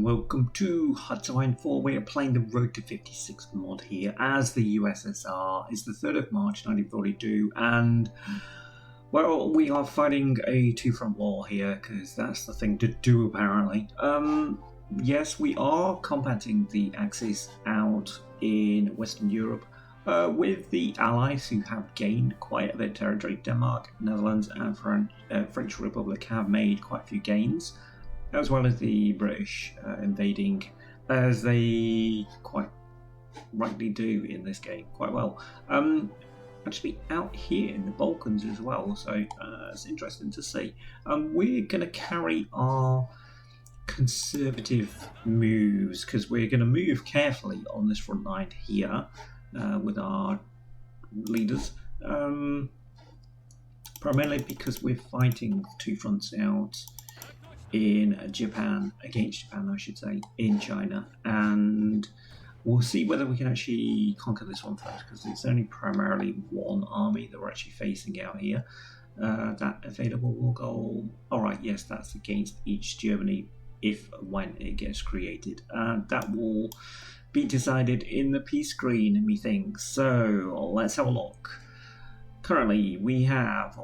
welcome to HOI4. We are playing the Road to 56 mod here as the USSR. It's the 3rd of March 1942 and, well, we are fighting a two-front war here because that's the thing to do apparently. Yes, we are combating the Axis out in Western Europe with the Allies who have gained quite a bit of territory. Denmark, Netherlands and French Republic have made quite a few gains, as well as the British invading, as they quite rightly do in this game quite well. Actually out here in the Balkans as well, so it's interesting to see. We're going to carry our conservative moves, because we're going to move carefully on this front line here with our leaders. Primarily because we're fighting two fronts out in Japan, against Japan I should say, in China, and we'll see whether we can actually conquer this one first, because it's only primarily one army that we're actually facing out here. That available will go, alright, yes, that's against each Germany if when it gets created. That will be decided in the peace screen, methinks. So let's have a look. Currently we have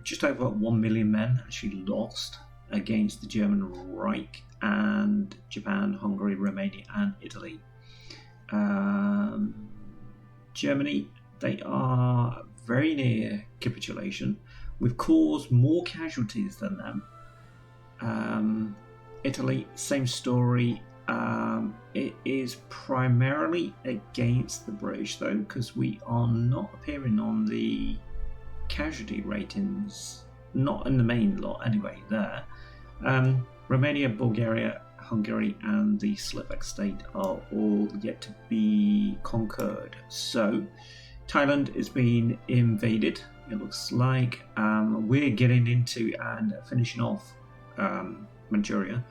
just over 1 million men actually lost against the German Reich and Japan, Hungary, Romania and Italy. Germany, they are very near capitulation. We've caused more casualties than them. Italy, same story. It is primarily against the British though, because we are not appearing on the casualty ratings, not in the main lot anyway there. Romania, Bulgaria, Hungary and the Slovak state are all yet to be conquered. So Thailand is being invaded, it looks like. We're getting into and finishing off Manchuria.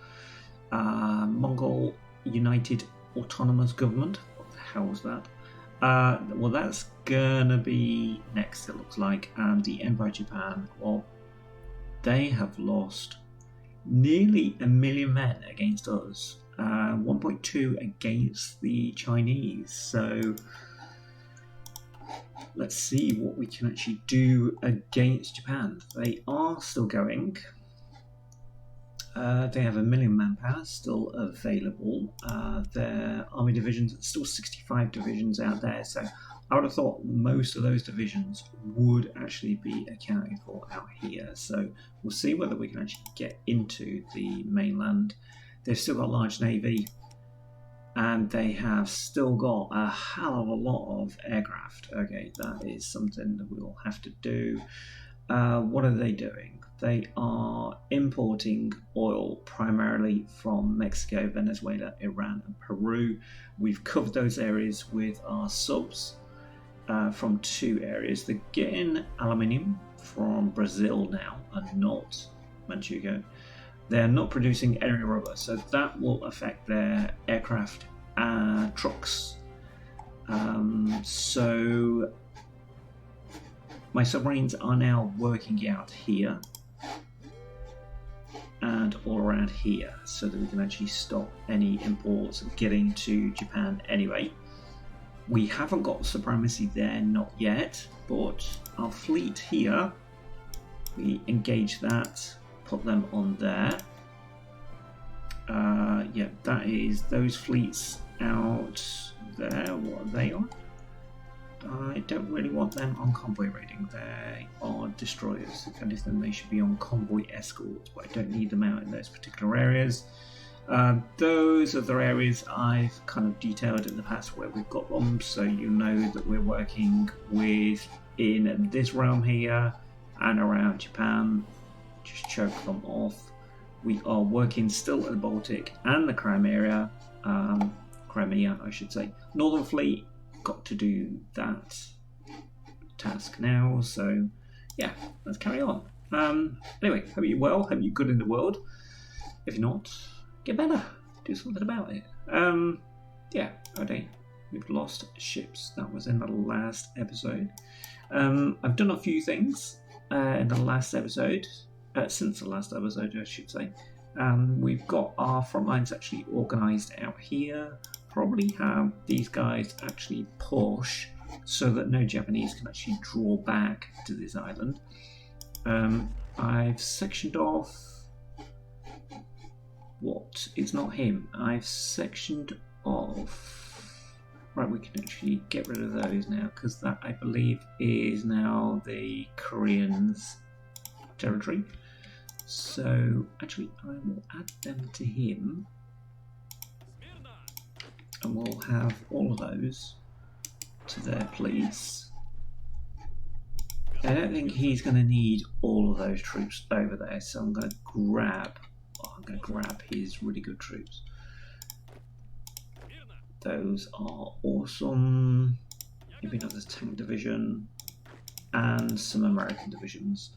Mongol United Autonomous Government, what the hell was that? Well, that's gonna be next, it looks like. And the Empire Japan, well, they have lost nearly 1 million men against us, 1.2 against the Chinese. So let's see what we can actually do against Japan. They are still going. They have 1 million manpower still available. Their army divisions, still 65 divisions out there, so I would have thought most of those divisions would actually be accounted for out here. So we'll see whether we can actually get into the mainland. They've still got a large navy, and they have still got a hell of a lot of aircraft. Okay, that is something that we'll have to do. What are they doing? They are importing oil primarily from Mexico, Venezuela, Iran and Peru. We've covered those areas with our subs from 2 areas. They're getting aluminium from Brazil now and not Manchukuo. They're not producing area rubber, so that will affect their aircraft trucks. So my submarines are now working out here and all around here, so that we can actually stop any imports getting to Japan anyway. We haven't got supremacy there, not yet, but our fleet here, we engage that, put them on there. Yeah, that is those fleets out there. What are they on? I don't really want them on convoy raiding. They are destroyers. If anything, they should be on convoy escorts, but I don't need them out in those particular areas. Those other areas I've kind of detailed in the past where we've got them, so you know that we're working with in this realm here and around Japan. Just choke them off. We are working still in the Baltic and the Crimea, I should say. Northern Fleet got to do that task now, so yeah, let's carry on. Anyway, hope you're well, hope you're good in the world. If you're not, get better, do something about it. Yeah, okay, we've lost ships. That was in the last episode. I've done a few things in the last episode, since the last episode I should say. And we've got our front lines actually organised out here. Probably have these guys actually push so that no Japanese can actually draw back to this island. I've sectioned off what? It's not him. I've sectioned off. Right, we can actually get rid of those now because that, I believe, is now the Koreans' territory. So actually, I will add them to him, and we'll have all of those to there, please. I don't think he's going to need all of those troops over there, so I'm going to grab his really good troops. Those are awesome. Maybe another tank division and some American divisions.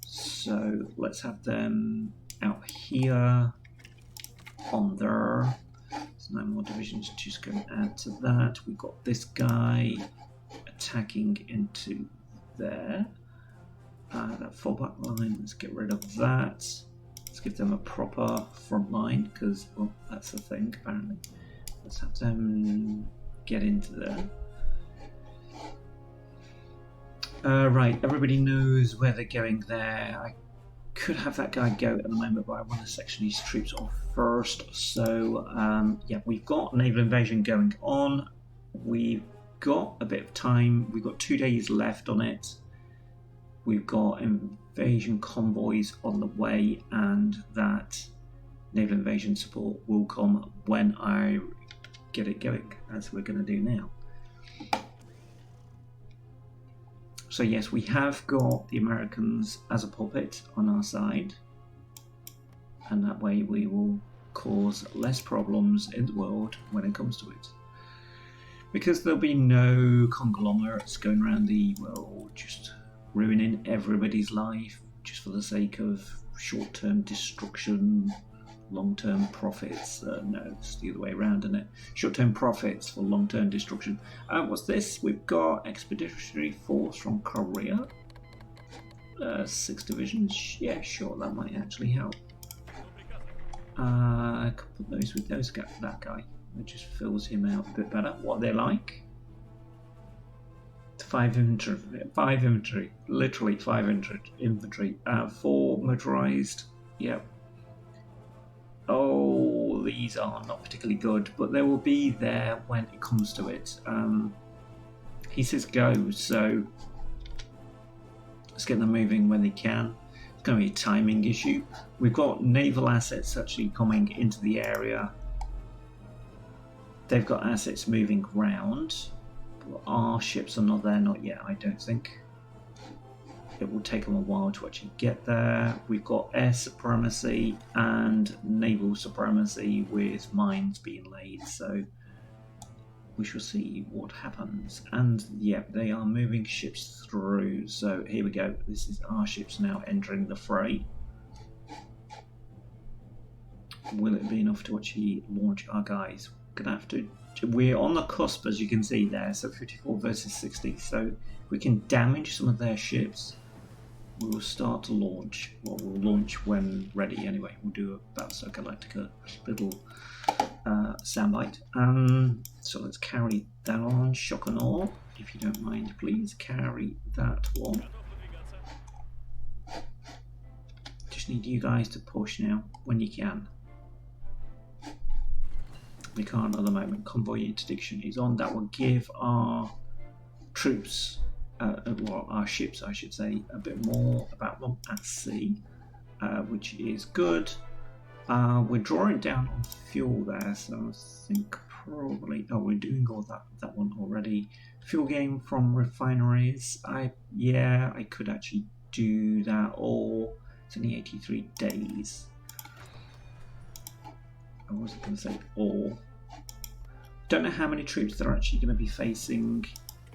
So let's have them out here, on there. So 9 more divisions, just going to add to that. We've got this guy attacking into there. That fallback line, let's get rid of that. Let's give them a proper front line, because, well, that's the thing, apparently. Let's have them get into there. Right, everybody knows where they're going there. I could have that guy go at the moment, but I want to section these troops off first. So, yeah, we've got naval invasion going on. We've got a bit of time. We've got 2 days left on it. We've got invasion convoys on the way, and that naval invasion support will come when I get it going, as we're going to do now. So yes, we have got the Americans as a puppet on our side, and that way we will cause less problems in the world when it comes to it. Because there'll be no conglomerates going around the world just ruining everybody's life just for the sake of short-term destruction, long-term profits. No, it's the other way around, isn't it? Short-term profits for long-term destruction. What's this? We've got expeditionary force from Korea. 6 divisions. Yeah, sure, that might actually help. I could put those with those that guy. It just fills him out a bit better. What are they like? 5 infantry, literally 5 infantry. 4 motorized. Yep. Oh, these are not particularly good, but they will be there when it comes to it. He says go, so let's get them moving when they can. It's going to be a timing issue. We've got naval assets actually coming into the area. They've got assets moving around. Our ships are not there, not yet, I don't think. It will take them a while to actually get there. We've got air supremacy and naval supremacy with mines being laid, so we shall see what happens. And yeah, they are moving ships through, so here we go. This is our ships now entering the fray. Will it be enough to actually launch our guys? Gonna have to. We're on the cusp, as you can see there, so 54 versus 60. So if we can damage some of their ships, we will start to launch. Well, we'll launch when ready anyway. We'll do a Battlestar Galactica little soundbite. So let's carry that on. Shock and awe, if you don't mind, please carry that one. Just need you guys to push now when you can. We can't at the moment. Convoy interdiction is on. That will give our troops, well, our ships, I should say, a bit more about them at sea, which is good. We're drawing down on fuel there, so I think probably. Oh, we're doing all that one already. Fuel gain from refineries. I could actually do that. Or it's only 83 days. I wasn't going to say all. Don't know how many troops they're actually going to be facing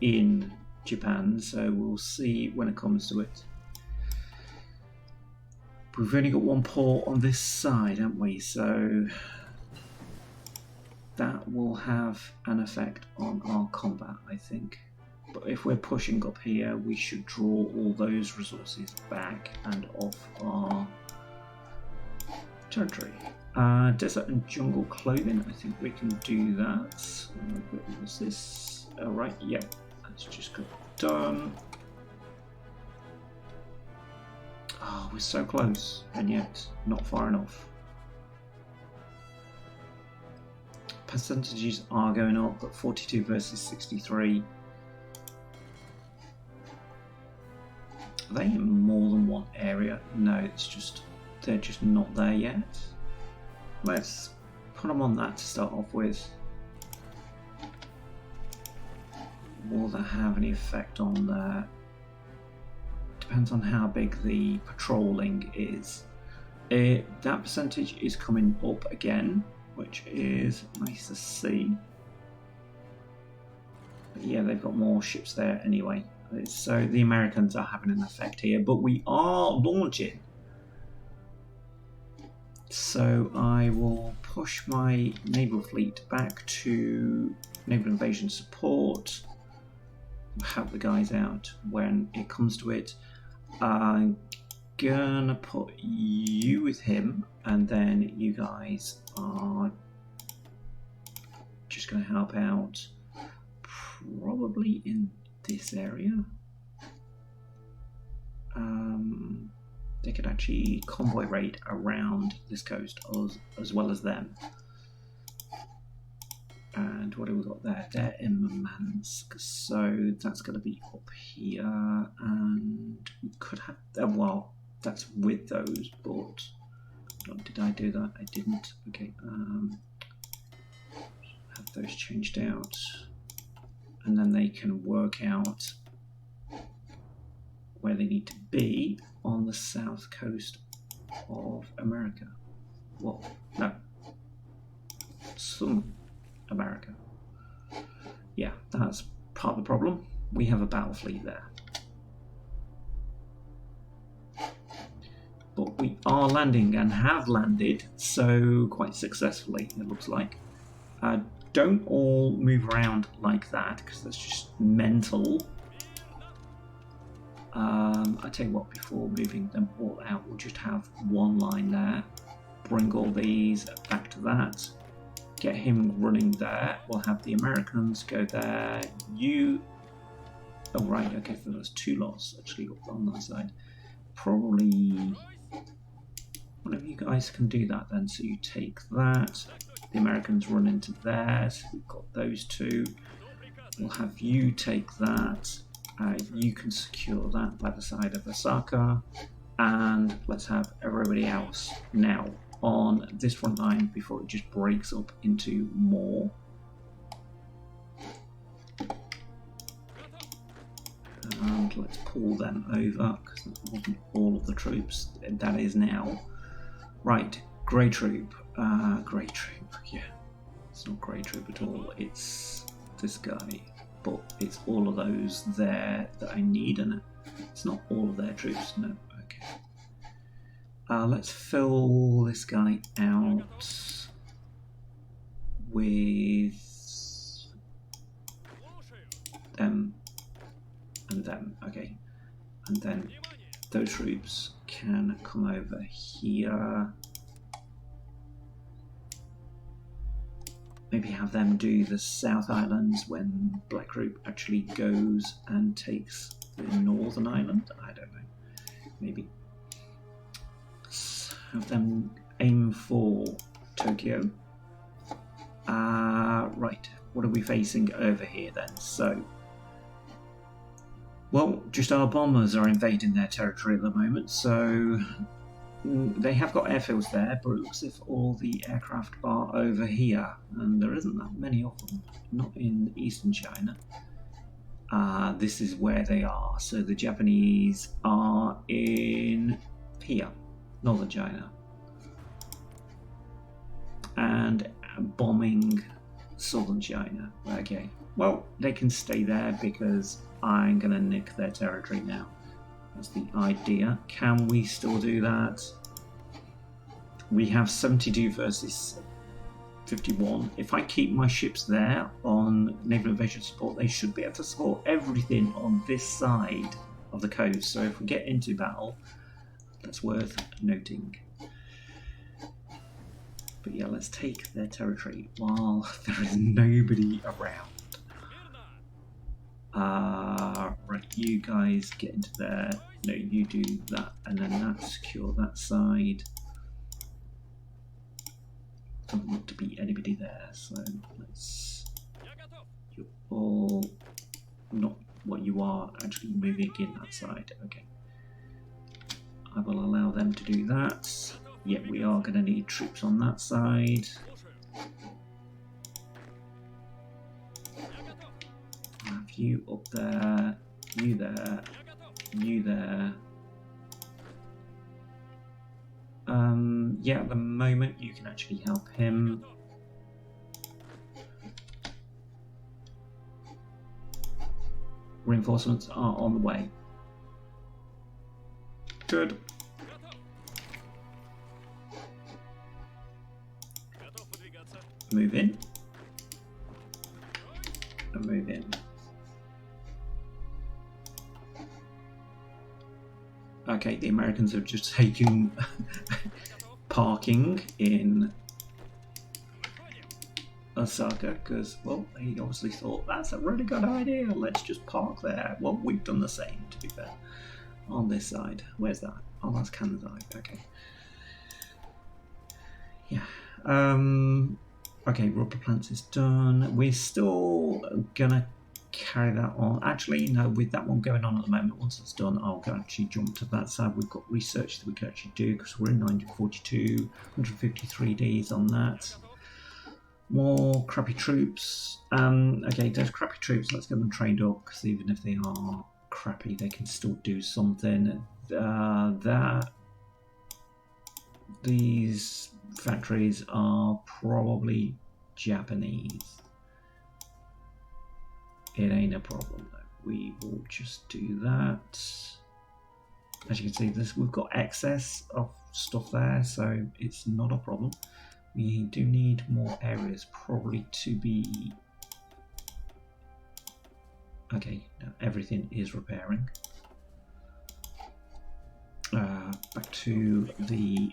in Japan, so we'll see when it comes to it. We've only got 1 port on this side, haven't we? So that will have an effect on our combat, I think. But if we're pushing up here, we should draw all those resources back and off our territory. Desert and jungle clothing. I think we can do that. What was this? All right. Yep. That's just got done. Oh, we're so close, and yet not far enough. Percentages are going up, but 42 versus 63. Are they in more than one area? No, it's just they're just not there yet. Let's put them on that to start off with. Will that have any effect on there? Depends on how big the patrolling is. That percentage is coming up again, which is nice to see. But yeah, they've got more ships there anyway. So the Americans are having an effect here, but we are launching. So I will push my naval fleet back to naval invasion support. Help the guys out when it comes to it. I'm gonna put you with him, and then you guys are just gonna help out probably in this area. They could actually convoy raid around this coast as well as them. And what have we got there? They're in Murmansk, so that's going to be up here, and we could have, well, that's with those, but did I do that? I didn't. Okay, have those changed out, and then they can work out where they need to be on the south coast of America. Well, no, some America. Yeah, that's part of the problem. We have a battle fleet there. But we are landing and have landed, so quite successfully, it looks like. Don't all move around like that, because that's just mental. I tell you what, before moving them all out, we'll just have one line there. Bring all these back to that. Get him running there. We'll have the Americans go there. You... Oh, right, okay, so there's two lots actually on that side. Probably one of you guys can do that then. So you take that. The Americans run into there. So we've got those two. We'll have you take that. You can secure that by the side of Osaka. And let's have everybody else now on this front line before it just breaks up into more. And let's pull them over, because that wasn't all of the troops. That is now. Right, grey troop. Grey troop, yeah. It's not grey troop at all, it's this guy. But it's all of those there that I need, and it's not all of their troops, no. Okay. Let's fill this guy out with them and them, okay. And then those troops can come over here. Maybe have them do the South Islands when Black Group actually goes and takes the Northern Island. I don't know. Maybe. Let's have them aim for Tokyo. Right. What are we facing over here then? So, well, just our bombers are invading their territory at the moment, so they have got airfields there, but it looks as if all the aircraft are over here, and there isn't that many of them, not in eastern China. This is where they are, so the Japanese are in here, northern China, and bombing southern China. Okay, well, they can stay there because I'm going to nick their territory now. That's the idea. Can we still do that? We have 72 versus 51. If I keep my ships there on naval invasion support, they should be able to support everything on this side of the coast. So if we get into battle, that's worth noting. But yeah, let's take their territory while there is nobody around. Right, you guys get into there. No, you do that, and then that secure that side. Doesn't look to be anybody there, so let's. You're all not what you are actually moving in that side. Okay. I will allow them to do that. Yeah, we are going to need troops on that side. Have you up there, you there, you there. Yeah, at the moment you can actually help him. Reinforcements are on the way. Good. Move in. And move in. Okay, the Americans have just taken parking in Osaka because, well, they obviously thought that's a really good idea. Let's just park there. Well, we've done the same, to be fair, on this side. Where's that? Oh, that's Kansai. Okay. Yeah. Okay, rubber plants is done. We're still gonna carry that on. Actually, no, with that one going on at the moment, once it's done, I'll actually jump to that side. We've got research that we can actually do because we're in 1942, 153 days on that. More crappy troops. Okay, those crappy troops, let's get them trained up because even if they are crappy, they can still do something. These factories are probably Japanese. It ain't a problem though. We will just do that. As you can see, we've got excess of stuff there, so it's not a problem. We do need more areas probably to be. Okay, now everything is repairing. Back to the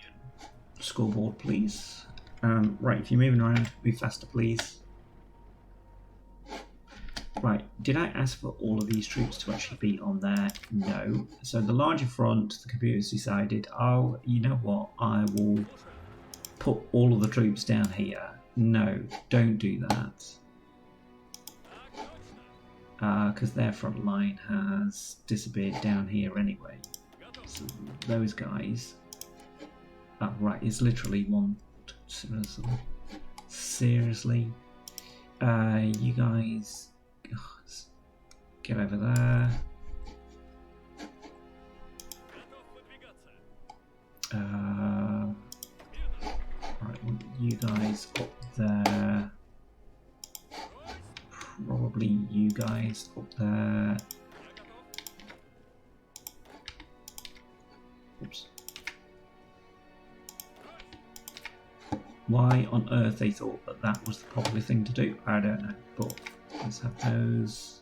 scoreboard, please. Right, if you're moving around, move faster, please. Right, did I ask for all of these troops to actually be on there? No. So the larger front, the computers decided, oh, you know what, I will put all of the troops down here. No, don't do that. Because their front line has disappeared down here anyway. So those guys... right, it's literally one... Seriously? You guys... Get over there. Right, you guys up there. Probably you guys up there. Oops. Why on earth they thought that that was the proper thing to do, I don't know. But let's have those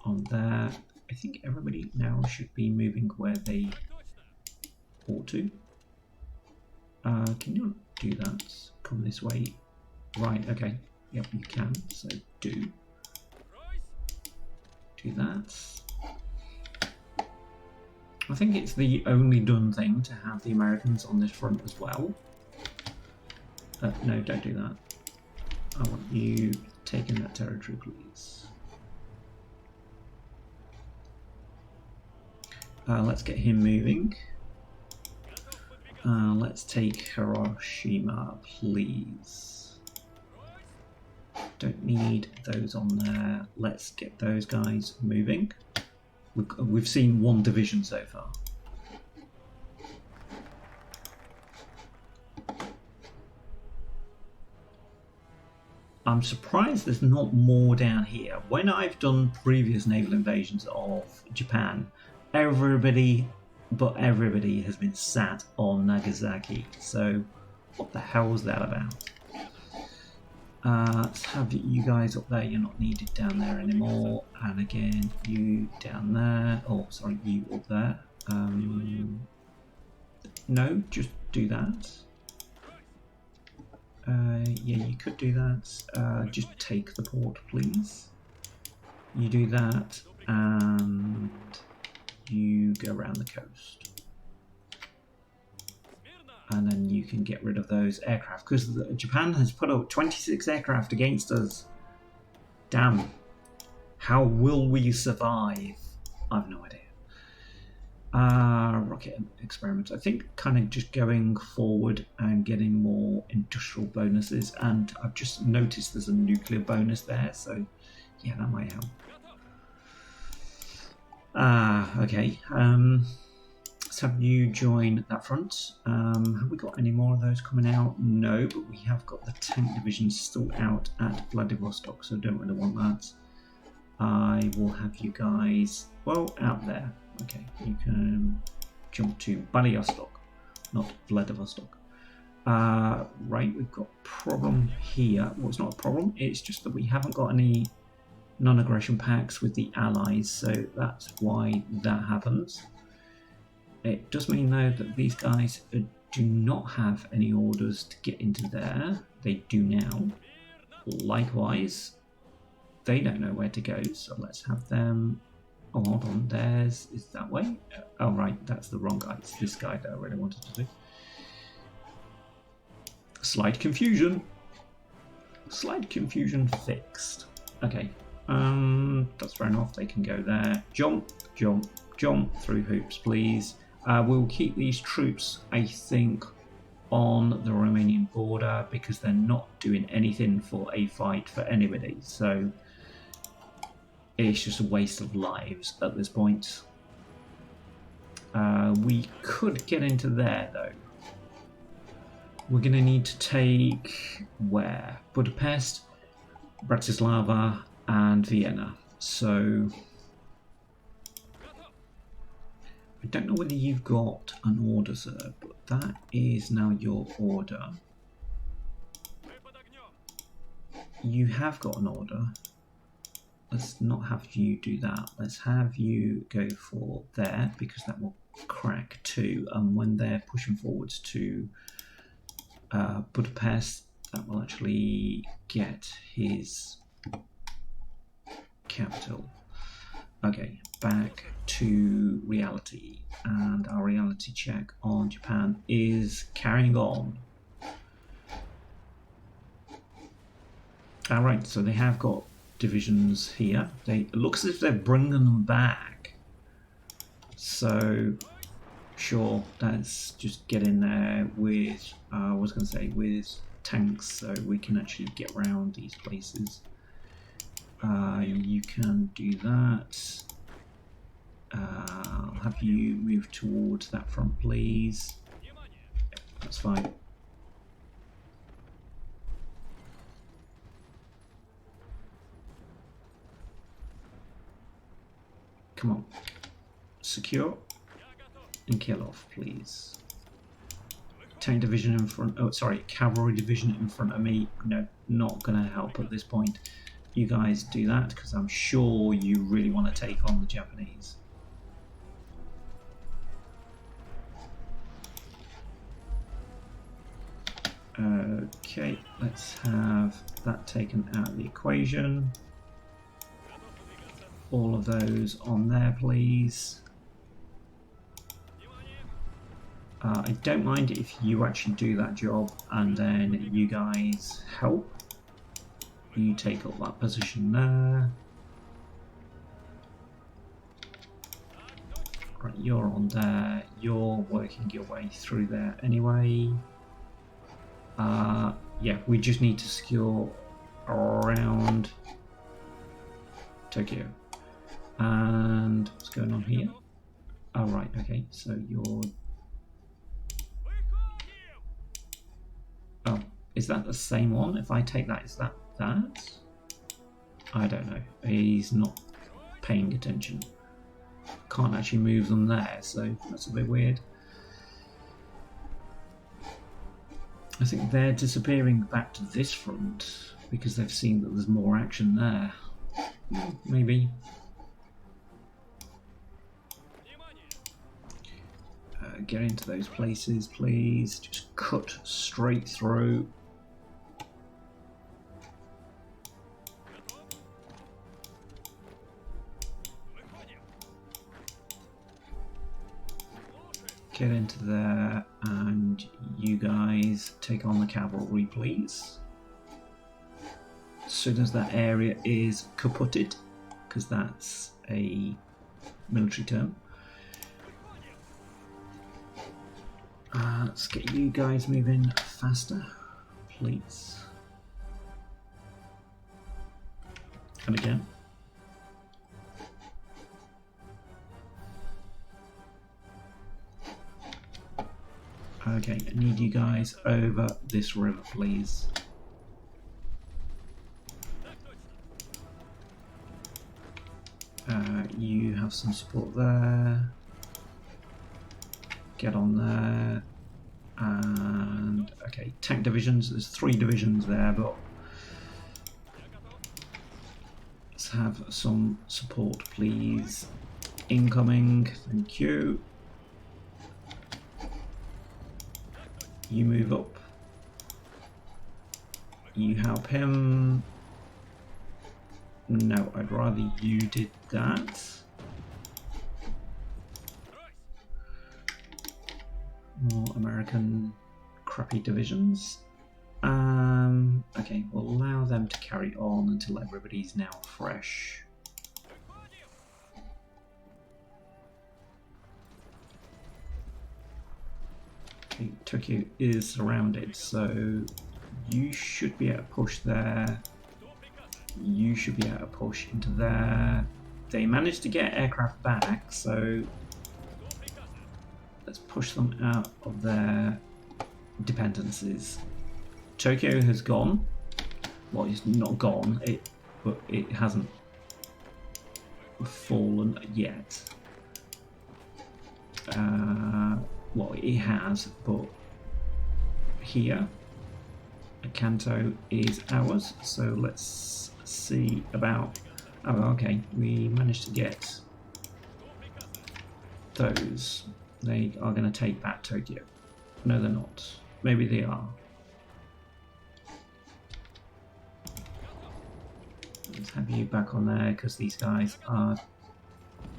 on there. I think everybody now should be moving where they ought to. Can you do that? Come this way. Right, okay. Yep, you can. So do that. I think it's the only done thing to have the Americans on this front as well. No, don't do that. I want you taking that territory, please. Let's get him moving. Let's take Hiroshima, please. Don't need those on there. Let's get those guys moving. We've seen one division so far. I'm surprised there's not more down here. When I've done previous naval invasions of Japan, everybody has been sat on Nagasaki. So what the hell was that about? Let's have you guys up there. You're not needed down there anymore. And again, you down there. Oh, sorry, you up there. No, just do that. Yeah, you could do that. Just take the port, please. You do that, and you go around the coast. And then you can get rid of those aircraft, because Japan has put up 26 aircraft against us. Damn. How will we survive? I have no idea. Rocket experiment. I think kind of just going forward and getting more industrial bonuses, and I've just noticed there's a nuclear bonus there, so yeah, that might help. Okay. Let's have you join that front. Have we got any more of those coming out? No, but we have got the tank division still out at Vladivostok, so don't really want that. I will have you guys, well, out there. Okay, you can jump to Vladivostok, not Vladivostok. Right, we've got a problem here. Well, it's not a problem, it's just that we haven't got any non-aggression pacts with the allies, so that's why that happens. It does mean, though, that these guys do not have any orders to get into there. They do now. Likewise, they don't know where to go, so let's have them. Oh, hold on, theirs is that way. Oh, right, that's the wrong guy. It's this guy that I really wanted to do. Slight confusion. Slight confusion fixed. Okay, that's fair enough. They can go there. Jump, jump, jump through hoops, please. We'll keep these troops, I think, on the Romanian border because they're not doing anything for a fight for anybody. So it's just a waste of lives at this point. We could get into there, though. We're going to need to take where? Budapest, Bratislava, and Vienna. So I don't know whether you've got an order, sir, but that is now your order. You have got an order. Let's not have you do that. Let's have you go for there, because that will crack too. And when they're pushing forwards to Budapest, that will actually get his capital. Okay, back to reality, and our reality check on Japan is carrying on. Alright, so they have got divisions here. It looks as if they're bringing them back. So, sure, let's just get in there with, I was going to say, with tanks, so we can actually get around these places. You can do that. I'll have you move towards that front, please. That's fine. Come on. Secure and kill off, please. Tank division in front. Oh, sorry, cavalry division in front of me. No, not going to help at this point. You guys do that because I'm sure you really want to take on the Japanese. Okay, let's have that taken out of the equation. All of those on there, please. I don't mind if you actually do that job and then you guys help. You take up that position there. Right, you're on there. You're working your way through there anyway. Yeah, we just need to secure around Tokyo. And what's going on here? Oh, right, okay, so you're... Oh, is that the same one? If I take that, is that that? I don't know. He's not paying attention. Can't actually move them there, so that's a bit weird. I think they're disappearing back to this front because they've seen that there's more action there. Maybe. Get into those places, please. Just cut straight through. get into there, and you guys take on the cavalry, please. As soon as that area is kaputed, because that's a military term. Let's get you guys moving faster, please. And again. Okay, I need you guys over this river, please. You have some support there. Get on there. And okay, tank divisions. There's 3 divisions there, but let's have some support, please. Incoming. Thank you. You move up. You help him. No, I'd rather you did that. More American crappy divisions. Okay, we'll allow them to carry on until everybody's now fresh. Okay, Tokyo is surrounded, so you should be able to push there. You should be able to push into there. They managed to get aircraft back, so let's push them out of their dependencies. Tokyo has gone. Well, it's not gone, but it hasn't fallen yet. Well, it has, but here, Kanto is ours, so let's see about... Oh, okay, we managed to get those. They are going to take back Tokyo. No, they're not. Maybe they are. Let's have you back on there, because these guys are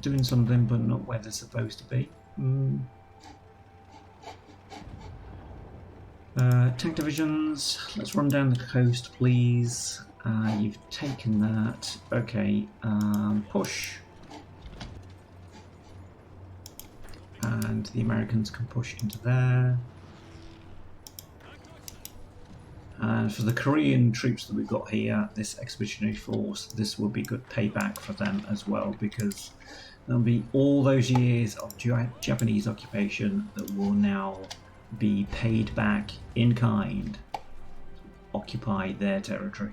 doing something, but not where they're supposed to be. Tank divisions, let's run down the coast, please. You've taken that. Okay, push. And the Americans can push into there. And for the Korean troops that we've got here, this expeditionary force, this will be good payback for them as well, because there'll be all those years of Japanese occupation that will now be paid back in kind to occupy their territory.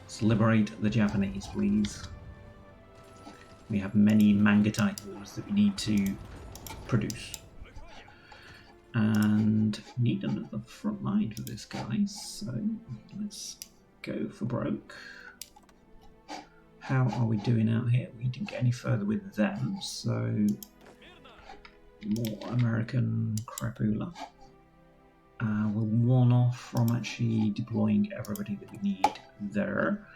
Let's liberate the Japanese, please. We have many manga titles that we need to produce. And need another front line for this guy, so let's go for broke. How are we doing out here? We didn't get any further with them, so more American crapula. We're one off from actually deploying everybody that we need there.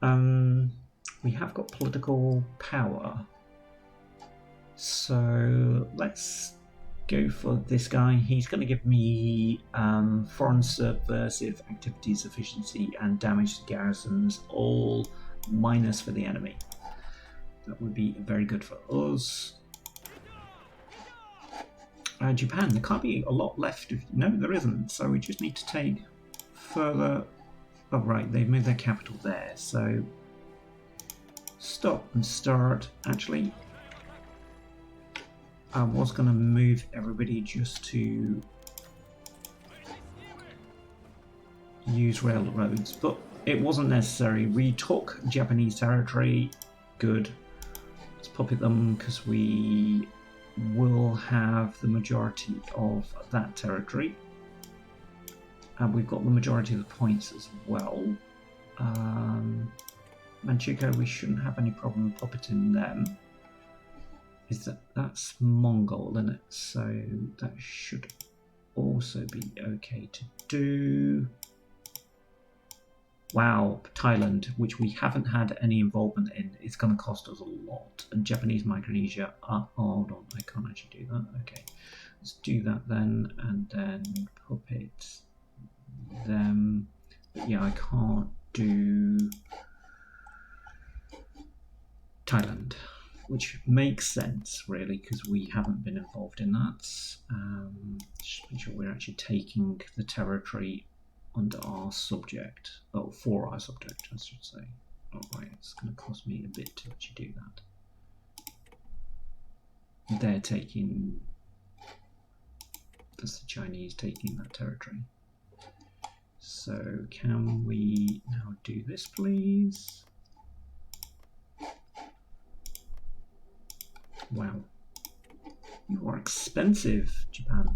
We have got political power, so let's go for this guy. He's going to give me foreign subversive activities efficiency and damage to garrisons, all minus for the enemy. That would be very good for us. Japan, there can't be a lot left. No, there isn't. So we just need to take further. Oh, right, they've moved their capital there. So stop and start. Actually, I was going to move everybody just to use railroads, but it wasn't necessary. We took Japanese territory. Good. Let's puppet them because we will have the majority of that territory. And we've got the majority of the points as well. Manchukuo, we shouldn't have any problem puppeting them. That's Mongol, isn't it? So that should also be okay to do. Wow, Thailand, which we haven't had any involvement in, is going to cost us a lot. And Japanese Micronesia, hold on, I can't actually do that. Okay, let's do that then, and then puppet them. But yeah, I can't do Thailand, which makes sense really because we haven't been involved in that. Just make sure we're actually taking the territory under our subject, oh, for our subject, I should say. All right, it's going to cost me a bit to actually do that. They're taking, that's the Chinese taking that territory. So can we now do this, please? Wow, you are expensive, Japan.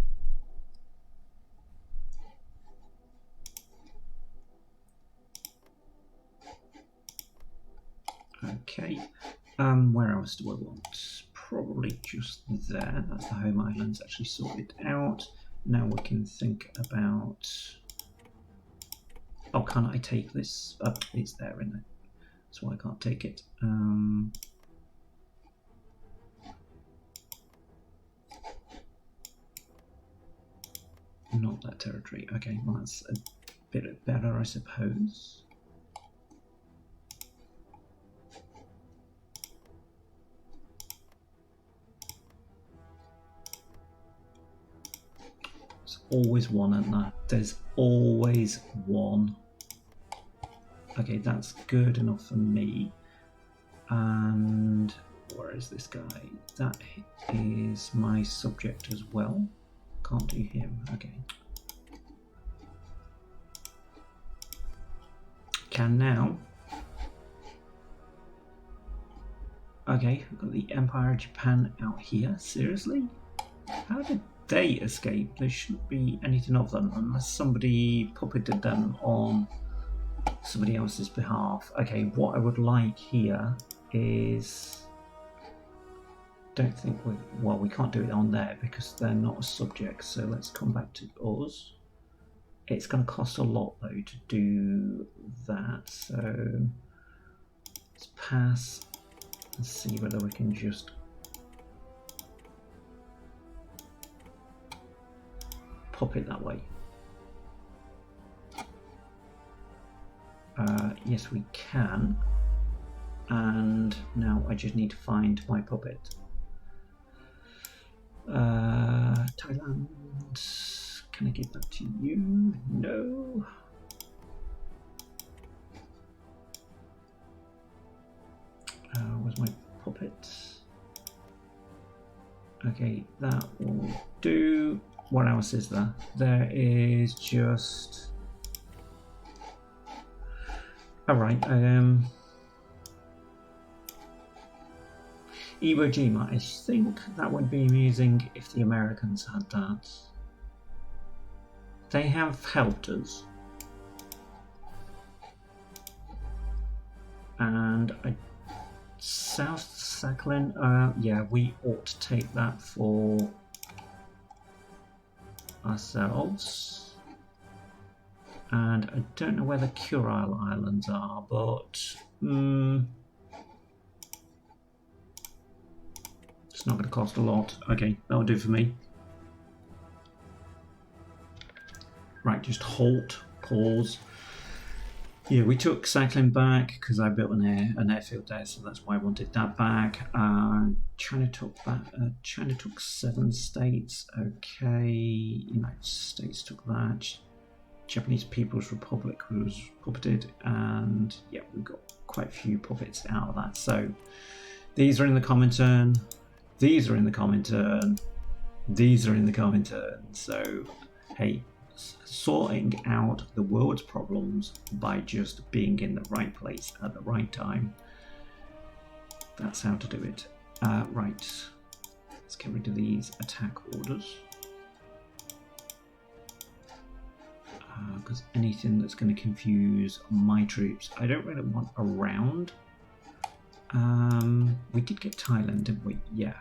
Okay, where else do I want? Probably just there. That's the home islands actually sorted out. Now we can think about. Oh, can't I take this? Oh, it's there, isn't it? That's why I can't take it. Not that territory. Okay, well that's a bit better, I suppose. There's always one, isn't there? There's always one. Okay, that's good enough for me. And where is this guy? That is my subject as well. Can't do him. Okay. Can now. Okay, we've got the Empire of Japan out here. Seriously? How did they escape? There shouldn't be anything of them unless somebody puppeted them on somebody else's behalf. Okay, what I would like here is, don't think we can't do it on there because they're not a subject, so let's come back to us. It's going to cost a lot though to do that, so let's pass and see whether we can just pop it that way. Yes, we can. And now I just need to find my puppet. Thailand. Can I give that to you? No. Where's my puppet? Okay, that will do. What else is there? There is just. Alright, Iwo Jima, I think that would be amusing if the Americans had that. They have helped us. And South Sakhalin, yeah, we ought to take that for ourselves. And I don't know where the Kuril Islands are, but it's not going to cost a lot. Okay, that'll do for me. Right, just halt, pause. Yeah, we took Sakhalin back because I built an airfield there, so that's why I wanted that back. China took that. China took 7 states. Okay, United States took that. Japanese People's Republic was puppeted, and yeah, we've got quite a few puppets out of that. So these are in the Comintern, these are in the Comintern, these are in the Comintern. So hey, sorting out the world's problems by just being in the right place at the right time. That's how to do it. Right, let's get rid of these attack orders. Because anything that's going to confuse my troops, I don't really want around. We did get Thailand, didn't we? Yeah.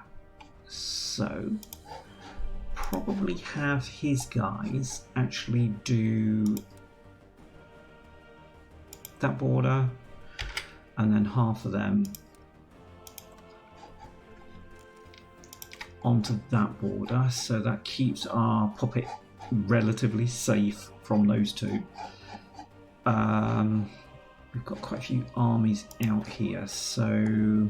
So, probably have his guys actually do that border, and then half of them onto that border, so that keeps our puppet relatively safe from those two. We've got quite a few armies out here, so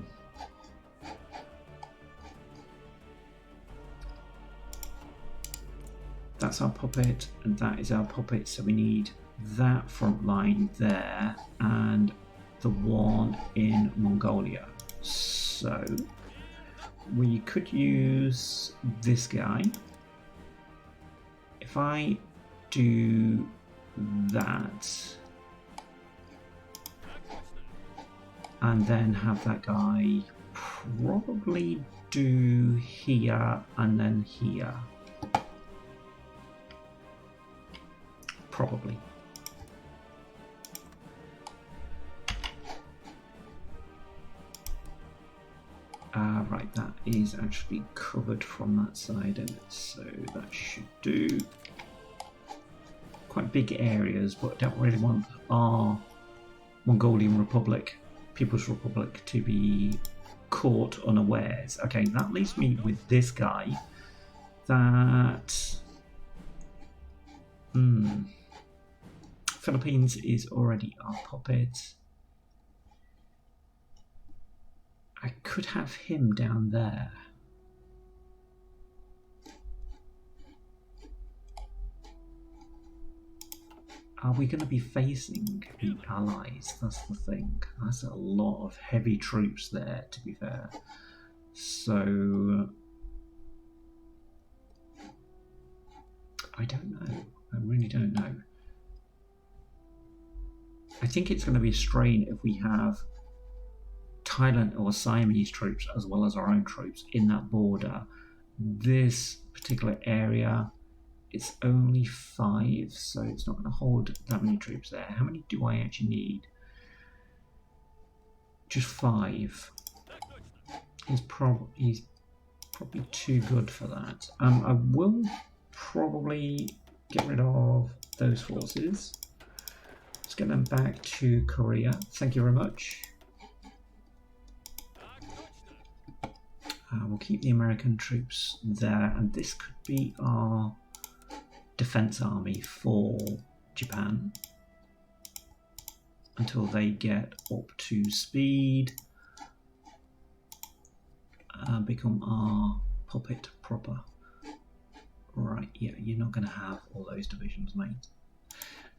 that's our puppet and that is our puppet, so we need that front line there and the one in Mongolia. So we could use this guy. If I do that and then have that guy probably do here and then here. Probably. Right, that is actually covered from that side, and so that should do. Quite big areas, but I don't really want our Mongolian Republic, People's Republic, to be caught unawares. Okay, that leaves me with this guy. That Philippines is already our puppet. I could have him down there. Are we going to be facing the Allies? That's the thing. That's a lot of heavy troops there, to be fair. So I don't know. I really don't know. I think it's going to be a strain if we have Thailand or Siamese troops as well as our own troops in that border. This particular area, it's only 5, so it's not going to hold that many troops there. How many do I actually need? Just 5. He's probably too good for that. I will probably get rid of those forces. Let's get them back to Korea. Thank you very much. We'll keep the American troops there, and this could be our defense army for Japan until they get up to speed and become our puppet proper. Right, yeah, you're not going to have all those divisions, mate.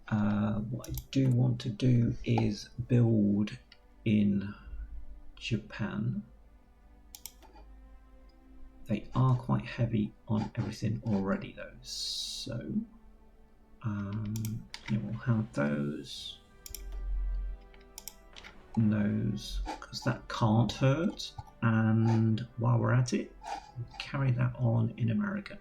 What I do want to do is build in Japan. They are quite heavy on everything already though, so yeah, we'll have those and those, because that can't hurt, and while we're at it, we'll carry that on in America.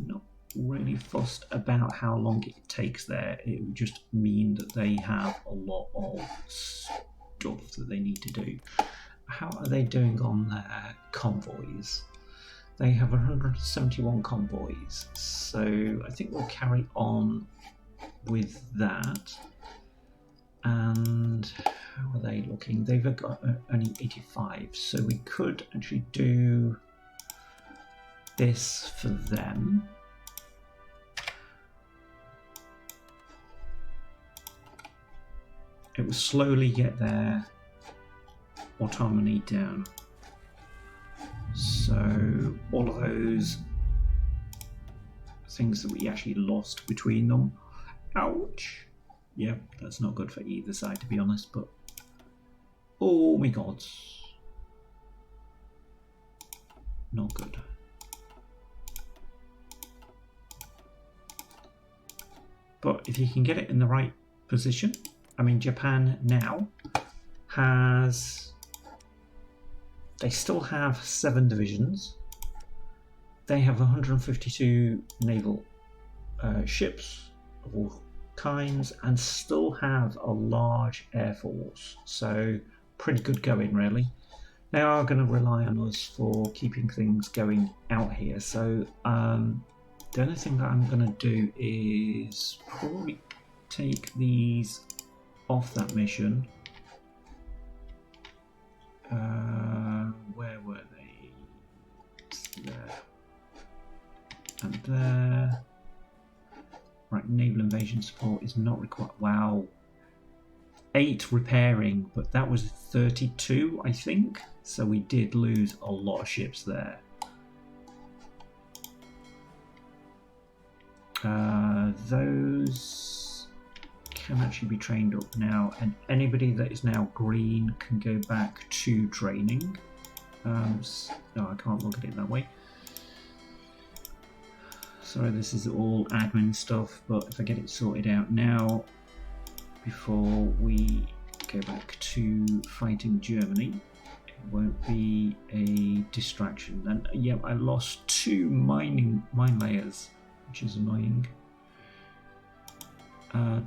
Not really fussed about how long it takes there. It would just mean that they have a lot of stuff that they need to do. How are they doing on their convoys? They have 171 convoys, so I think we'll carry on with that. And how are they looking? They've got only 85, so we could actually do this for them. It will slowly get their autonomy down. So all of those things that we actually lost between them. Ouch. Yep, that's not good for either side, to be honest, but oh my god. Not good. But if you can get it in the right position, I mean, Japan now has, they still have 7 divisions. They have 152 naval ships of all kinds and still have a large air force. So pretty good going, really. They are going to rely on us for keeping things going out here. So the only thing that I'm going to do is probably take these off that mission. Where were they? There. And there. Right, naval invasion support is not required. Wow. 8 repairing, but that was 32, I think. So we did lose a lot of ships there. Those can actually be trained up now, and anybody that is now green can go back to training. No, I can't look at it that way. Sorry, this is all admin stuff, but if I get it sorted out now, before we go back to fighting Germany, it won't be a distraction. Then, yeah, I lost 2 mine layers, which is annoying.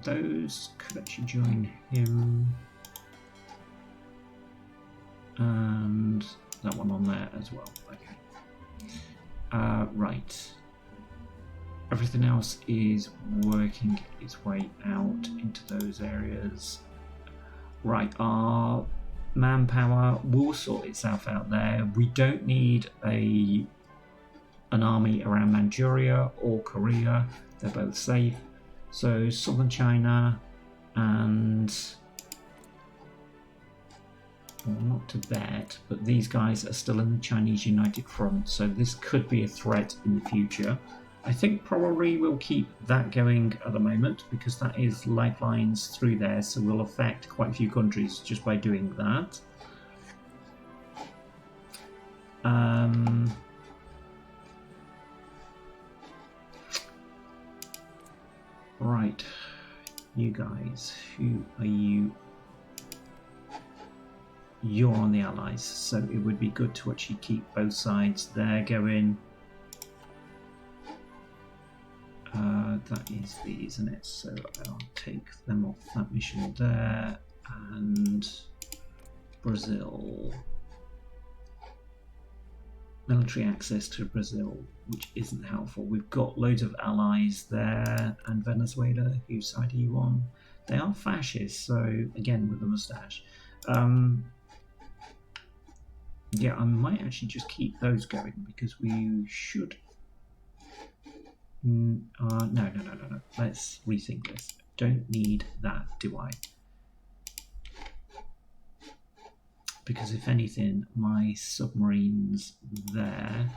Those could actually join him, and that one on there as well. Okay. Right. Everything else is working its way out into those areas. Right, our manpower will sort itself out there. We don't need an army around Manchuria or Korea. They're both safe. So southern China and, well, not Tibet, but these guys are still in the Chinese United Front, so this could be a threat in the future. I think probably we'll keep that going at the moment because that is lifelines through there, so we'll affect quite a few countries just by doing that. Right, you guys, who are you? You're on the Allies, so it would be good to actually keep both sides there going. That is the, isn't it? So I'll take them off that mission there, and Brazil. Military access to Brazil, which isn't helpful. We've got loads of allies there, and Venezuela, whose side are you on? They are fascists, so again with the moustache. Yeah, I might actually just keep those going because we should. No. Let's rethink this. Don't need that, do I? Because if anything, my submarines there,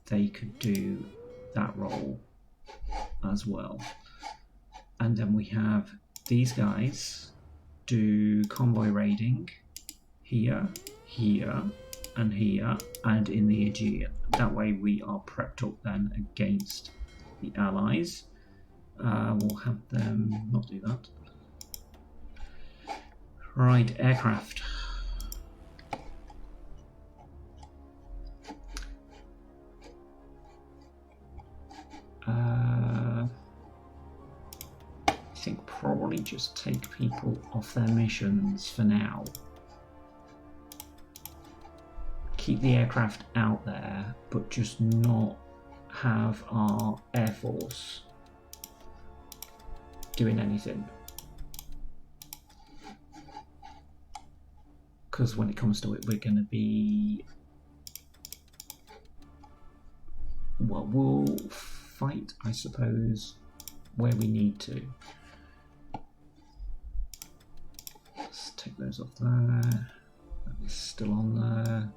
they could do that role as well. And then we have these guys do convoy raiding here, here, and here, and in the Aegean. That way we are prepped up then against the Allies. We'll have them not do that. Right, aircraft. I think probably just take people off their missions for now. Keep the aircraft out there, but just not have our Air Force doing anything. Because when it comes to it, we're going to be... Well, we'll fight, I suppose, where we need to. Let's take those off there. That is still on there.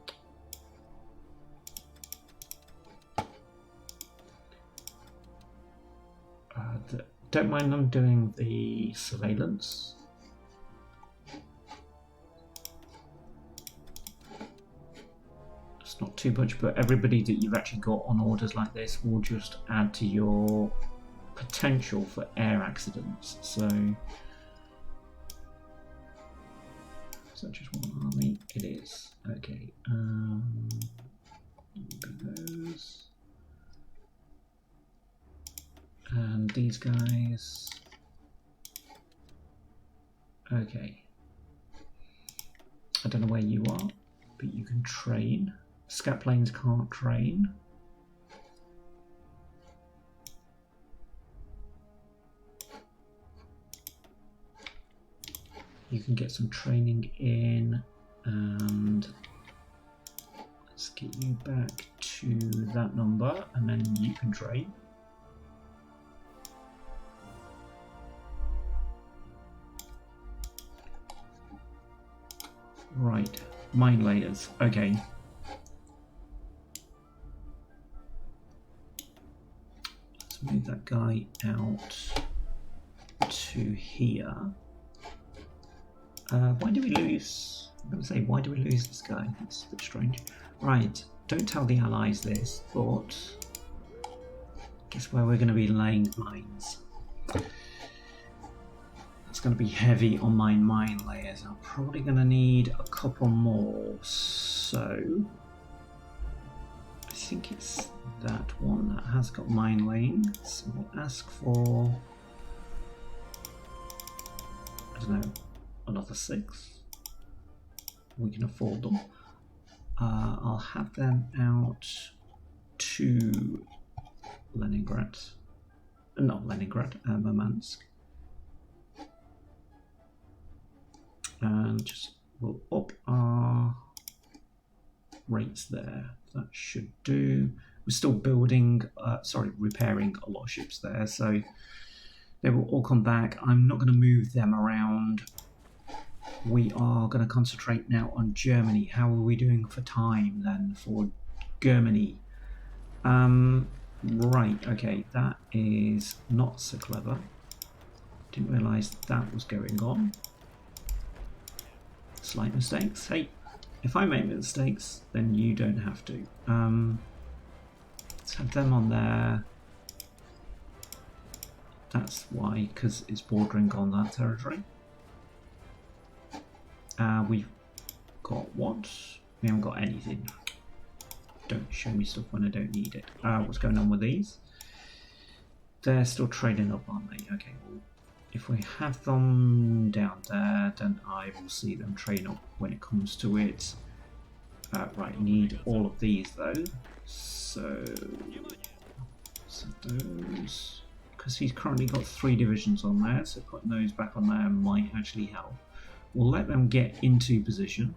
Don't mind them doing the surveillance. It's not too much, but everybody that you've actually got on orders like this will just add to your potential for air accidents. So, is that just one army? It is. Okay. Those. And these guys. Okay. I don't know where you are, but you can train. Scat planes can't train. You can get some training in, and let's get you back to that number, and then you can train. Right, mine layers. Okay. Let's move that guy out to here. Why do we lose? I'm going to say, why do we lose this guy? That's a bit strange. Right, don't tell the allies this, but guess where we're going to be laying mines. It's going to be heavy on my mine layers. I'm probably going to need a couple more, so I think it's that one that has got mine laying. So we'll ask for, I don't know, another 6. We can afford them. I'll have them out to Leningrad, not Leningrad, Murmansk. And just we'll up our rates there. That should do. We're still building, repairing a lot of ships there, so they will all come back. I'm not going to move them around. We are going to concentrate now on Germany. How are we doing for time then for Germany? Right, okay, that is not so clever. Didn't realise that was going on. Slight mistakes. Hey, if I make mistakes, then you don't have to. Let's have them on there. That's why, because it's bordering on that territory. We've got what? We haven't got anything. Don't show me stuff when I don't need it. What's going on with these? They're still trading up, aren't they? Okay, well, if we have them down there, then I will see them train up when it comes to it. Right, need all of these though. So those, because he's currently got 3 divisions on there, so putting those back on there might actually help. We'll let them get into position.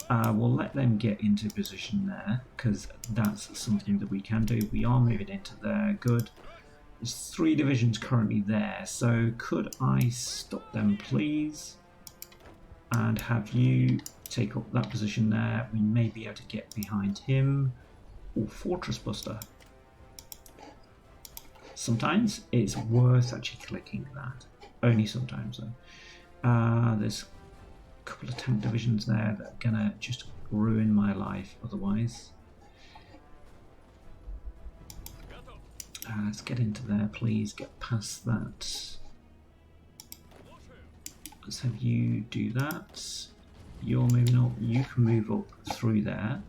We'll let them get into position there, because that's something that we can do. We are moving into there. Good. There's 3 divisions currently there, so could I stop them, please? And have you take up that position there. We may be able to get behind him. Oh, Fortress Buster. Sometimes it's worth actually clicking that. Only sometimes though. There's a couple of tank divisions there that are gonna just ruin my life otherwise. Let's get into there, please. Get past that. Let's have you do that. You're moving up. You can move up through there.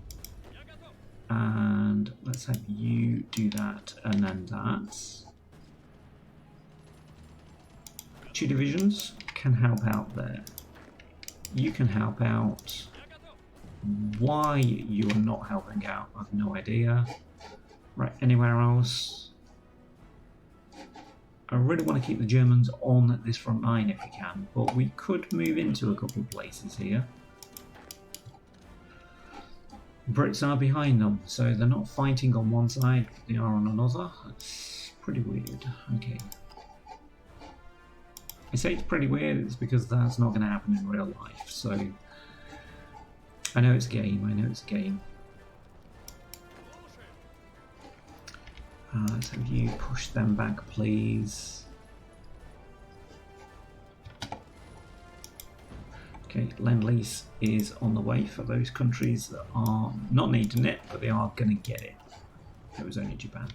And let's have you do that and then that. 2 divisions can help out there. You can help out. Why you're not helping out, I've no idea. Right, anywhere else? I really want to keep the Germans on this front line if we can, but we could move into a couple of places here. Brits are behind them, so they're not fighting on one side, they are on another. It's pretty weird. Okay. I say it's pretty weird, it's because that's not going to happen in real life, so I know it's a game, I know it's a game. Let's have you push them back, please. Okay, Lend-Lease is on the way for those countries that are not needing it, but they are going to get it. It was only Japan.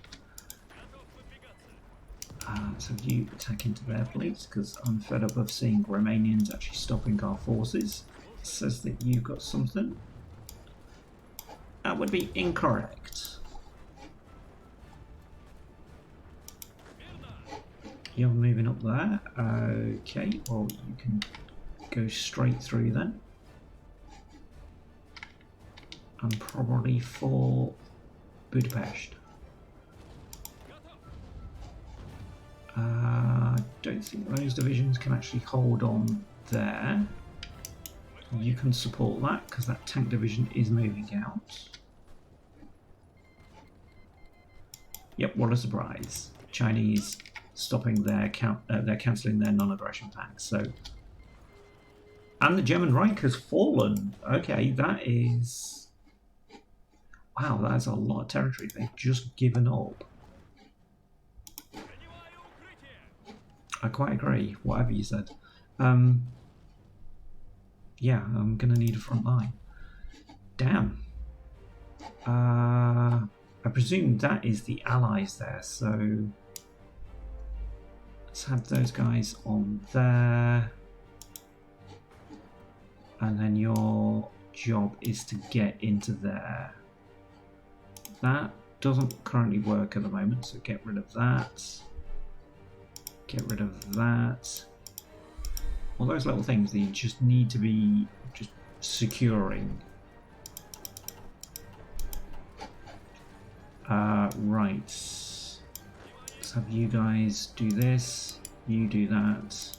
Let's have you attack into there, please, because I'm fed up of seeing Romanians actually stopping our forces. It says that you've got something. That would be incorrect. You're moving up there. Okay, well, you can go straight through then. and probably for Budapest. Don't think those divisions can actually hold on there. You can support that because that tank division is moving out. Yep, what a surprise. Chinese stopping their they're cancelling their non-aggression pact. So, and the German Reich has fallen. Okay, that is, wow, that's a lot of territory. They've just given up. I quite agree, whatever you said. Yeah, I'm gonna need a front line. Damn. I presume that is the allies there, so let's have those guys on there. And then your job is to get into there. That doesn't currently work at the moment, so get rid of that. Get rid of that. All those little things that you just need to be just securing. Right. Let's have you guys do this. You do that.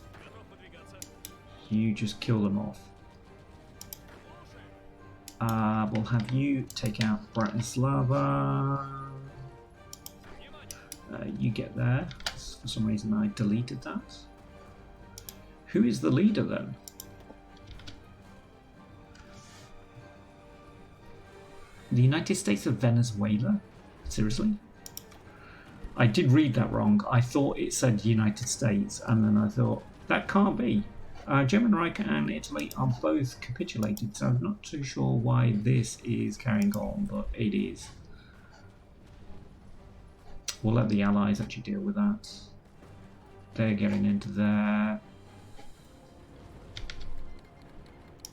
You just kill them off. We'll have you take out Bratislava. You get there. For some reason I deleted that. Who is the leader then? The United States of Venezuela? Seriously? I did read that wrong. I thought it said United States, and then I thought, that can't be. German Reich and Italy are both capitulated, so I'm not too sure why this is carrying on, but it is. We'll let the Allies actually deal with that. They're getting into there.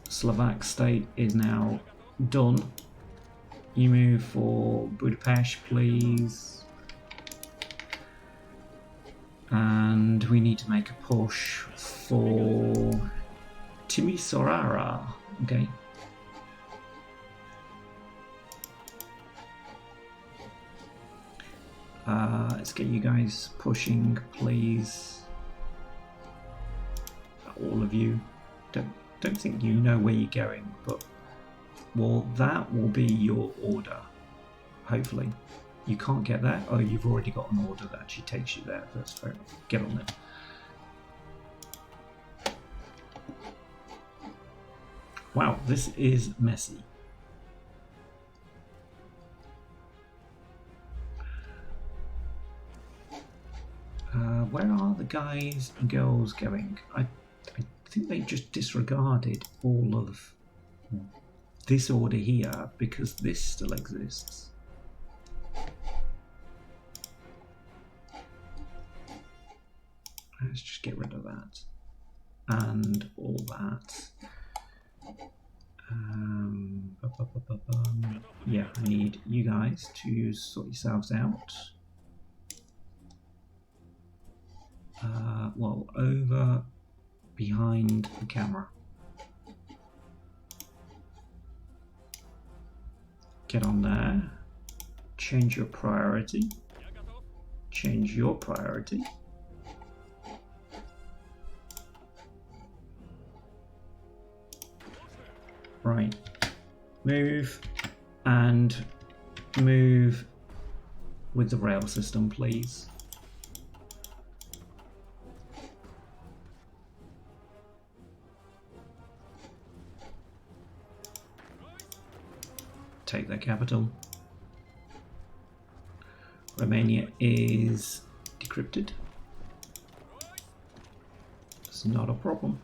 Slovak state is now done. You move for Budapest, please. And we need to make a push for Timisoara. Okay. Let's get you guys pushing, please. All of you. Don't think you know where you're going, but well, that will be your order. Hopefully. You can't get that? Oh, you've already got an order that actually takes you there. That's fair enough. Get on it. Wow, this is messy. Where are the guys and girls going? I think they just disregarded all of this order here because this still exists. Let's just get rid of that and all that. Yeah, I need you guys to sort yourselves out. Well, over behind the camera. Get on there. Change your priority. Change your priority. Right. Move and move with the rail system, please. Take their capital. Romania is decrypted. It's not a problem.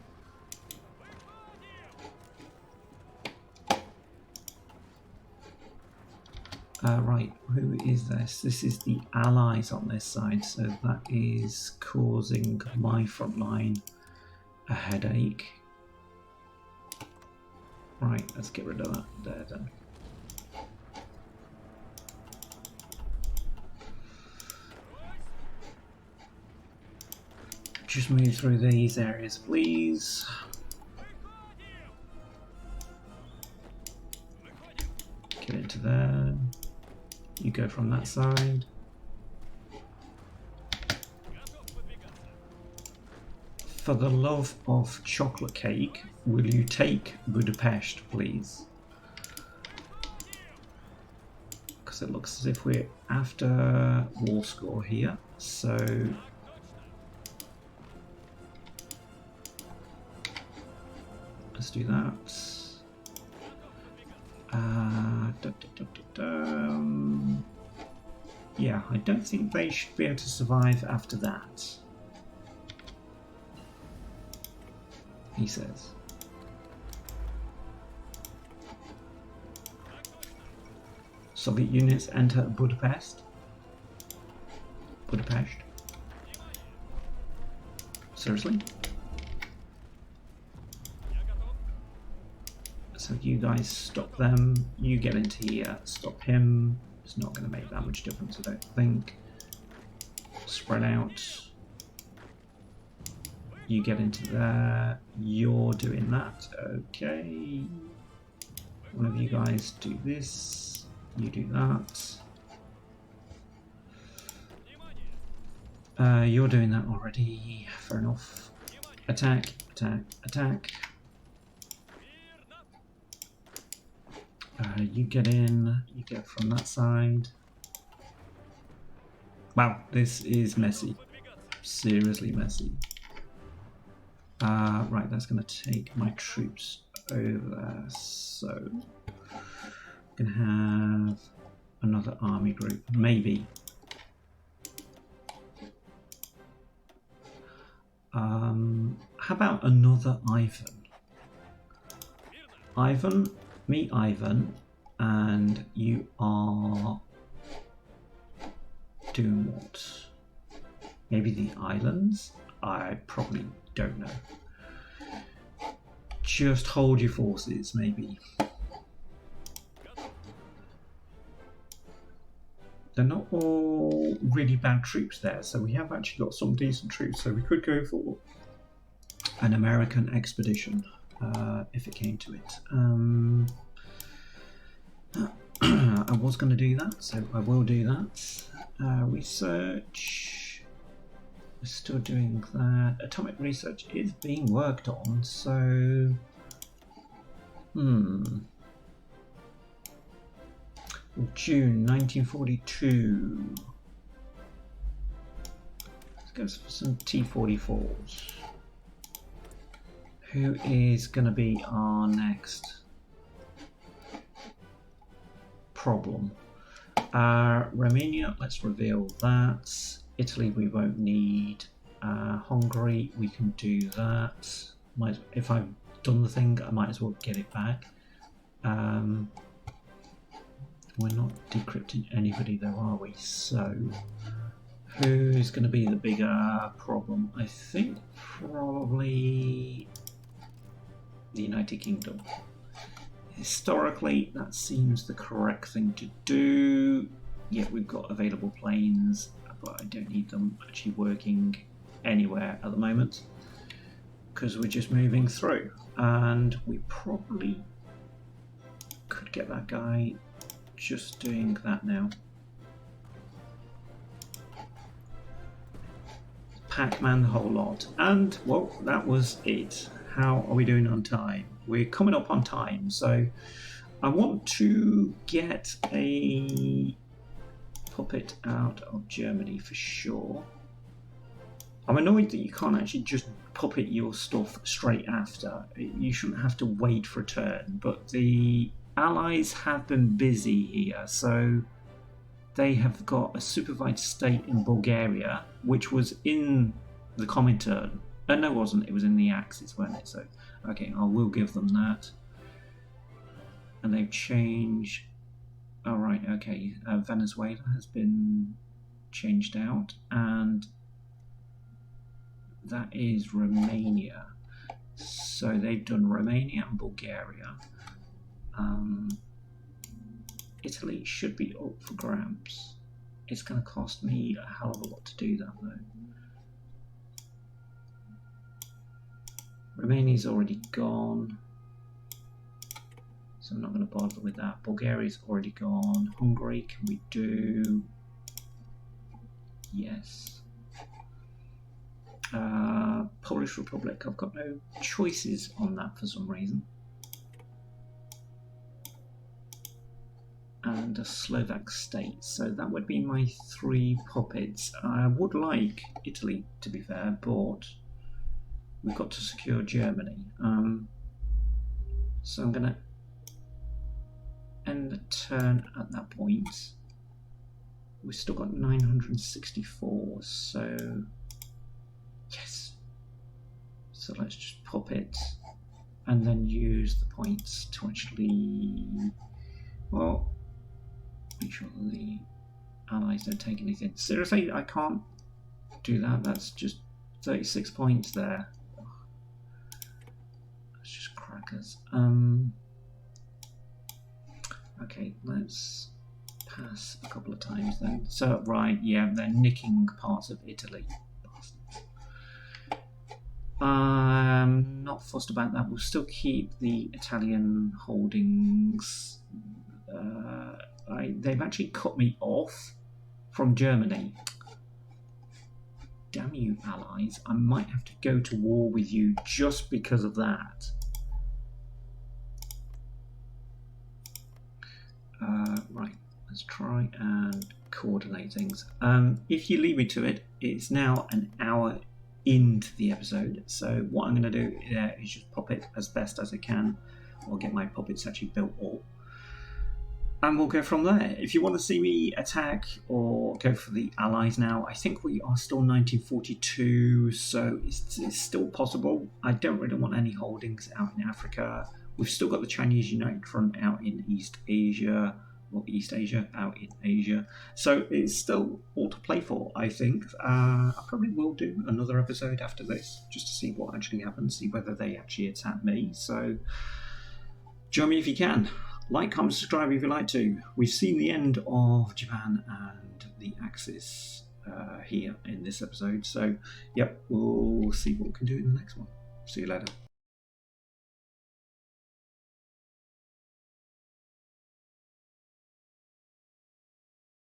Right, who is this? This is the Allies on this side, so that is causing my front line a headache. Right, let's get rid of that there then. Just move through these areas, please. to there. You go from that side. For the love of chocolate cake, will you take Budapest, please? Because it looks as if we're after war score here, so let's do that. Yeah, I don't think they should be able to survive after that, he says. Soviet units enter Budapest. Budapest. Seriously? So you guys stop them. You get into here. Stop him. It's not going to make that much difference, I don't think. Spread out. You get into there. You're doing that. Okay. One of you guys do this. You do that. You're doing that already. Fair enough. Attack, attack, attack. You get in. You get from that side. Wow, this is messy. Seriously messy. Right, that's going to take my troops over. So, I'm going to have another army group, maybe. How about another Ivan? Ivan, meet Ivan, and you are doing what? Maybe the islands? I probably don't know. Just hold your forces, maybe. They're not all really bad troops there, so we have actually got some decent troops, so we could go for an American expedition if it came to it. I was going to do that, so I will do that. Research, we're still doing that. Atomic research is being worked on, so June 1942. Let's go for some T-44s. Who is going to be our next problem? Romania, let's reveal that. Italy we won't need. Hungary, we can do that. If I've done the thing, I might as well get it back. We're not decrypting anybody though, are we? So, who's going to be the bigger problem? I think probably the United Kingdom. Historically, that seems the correct thing to do. Yeah, we've got available planes, but I don't need them actually working anywhere at the moment because we're just moving through, and we probably could get that guy just doing that now. Pac-Man the whole lot, and well, that was it. How are we doing on time? We're coming up on time, so I want to get a puppet out of Germany for sure. I'm annoyed that you can't actually just puppet your stuff straight after. You shouldn't have to wait for a turn, but the Allies have been busy here, so they have got a supervised state in Bulgaria, which was in the Comintern. No, it wasn't. It was in the Axis, wasn't it? So, okay, I will give them that. And they've changed. Oh, right, okay. Venezuela has been changed out, and that is Romania. So they've done Romania and Bulgaria. Italy should be up for grabs. It's going to cost me a hell of a lot to do that, though. Romania's already gone. So I'm not going to bother with that. Bulgaria's already gone. Hungary, can we do? Yes. Polish Republic, I've got no choices on that for some reason. And a Slovak state, so that would be my 3 puppets. I would like Italy, to be fair, but we've got to secure Germany. So I'm going to end the turn at that point. We've still got 964, so yes. So let's just pop it and then use the points to actually, well, make sure that the allies don't take anything. Seriously, I can't do that. That's just 36 points there. That's just crackers. Okay, let's pass a couple of times then. So, right, yeah, they're nicking parts of Italy. I'm not fussed about that. We'll still keep the Italian holdings. They've actually cut me off from Germany. Damn you, allies. I might have to go to war with you just because of that. Right, let's try and coordinate things. If you leave me to it, it's now an hour into the episode, so what I'm going to do is just pop it as best as I can, or get my puppets actually built up, and we'll go from there. If you want to see me attack or go for the allies now, I think we are still 1942, so it's still possible. I don't really want any holdings out in Africa. We've still got the Chinese United Front out in East Asia, out in Asia. So it's still all to play for, I think. I probably will do another episode after this, just to see what actually happens, see whether they actually attack me. So join me if you can. Like, comment, subscribe if you like to. We've seen the end of Japan and the Axis here in this episode. So, yep, we'll see what we can do in the next one. See you later.